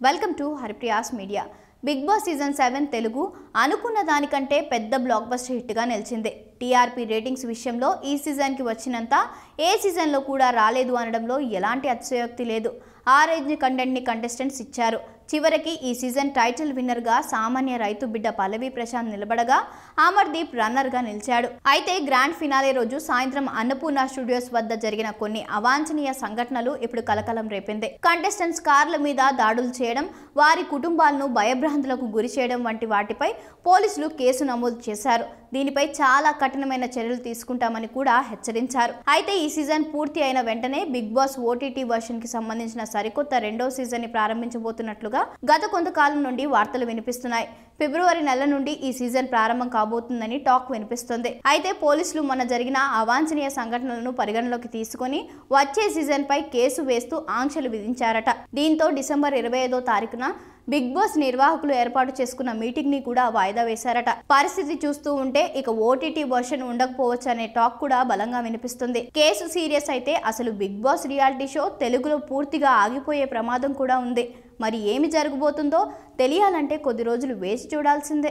Welcome to Haripriya's media. Bigg Boss season 7 Telugu అనుకున్న దానికంటే పెద్ద బ్లాక్ బస్టర్ హిట్గా నిలిచింది. టీఆర్పీ రేటింగ్స్ విషయంలో ఈ సీజన్కి వచ్చినంత ఏ సీజన్లో కూడా రాలేదు అనడంలో ఎలాంటి అతిశయోక్తి లేదు. ఆ రేంజ్ కంటెంట్ని కంటెస్టెంట్స్ ఇచ్చారు. చివరికి ఈ సీజన్ టైటిల్ విన్నర్గా సామాన్య రైతు బిడ్డ పల్లవి ప్రశాంత్ నిలబడగా అమర్దీప్ రన్నర్గా నిలిచాడు. అయితే గ్రాండ్ ఫినాలే రోజు సాయంత్రం అన్నపూర్ణ స్టూడియోస్ వద్ద జరిగిన కొన్ని అవాంఛనీయ సంఘటనలు ఇప్పుడు కలకలం రేపింది. కంటెస్టెంట్స్ కార్ల మీద దాడులు చేయడం, వారి కుటుంబాలను భయభ్రాంతులకు గురి చేయడం వంటి వాటిపై పోలీసులు కేసు నమోదు చేశారు. దీనిపై చాలా కఠినమైన చర్యలు తీసుకుంటామని కూడా హెచ్చరించారు. అయితే ఈ సీజన్ పూర్తి అయిన వెంటనే బిగ్ బాస్ ఓటీటీ వర్షన్ కి సంబంధించిన సరికొత్త రెండో సీజన్ ని ప్రారంభించబోతున్నట్లుగా గత కొంతకాలం నుండి వార్తలు వినిపిస్తున్నాయి. ఫిబ్రవరి నెల నుండి ఈ సీజన్ ప్రారంభం కాబోతుందని టాక్ వినిపిస్తుంది. అయితే పోలీసులు మొన్న జరిగిన అవాంఛనీయ సంఘటనలను పరిగణలోకి తీసుకుని వచ్చే సీజన్ పై కేసు వేస్తూ ఆంక్షలు విధించారట. దీంతో డిసెంబర్ 25వ తారీఖున బిగ్ బాస్ నిర్వాహకులు ఏర్పాటు చేసుకున్న మీటింగ్ ని కూడా వాయిదా వేశారట. పరిస్థితి చూస్తూ ఉంటే ఇక ఓటీటీ వర్షన్ ఉండకపోవచ్చు అనే టాక్ కూడా బలంగా వినిపిస్తుంది. కేసు సీరియస్ అయితే అసలు బిగ్ బాస్ రియాలిటీ షో తెలుగులో పూర్తిగా ఆగిపోయే ప్రమాదం కూడా ఉంది. మరి ఏమి జరగబోతుందో తెలియాలంటే కొద్ది రోజులు వేచి చూడాల్సిందే.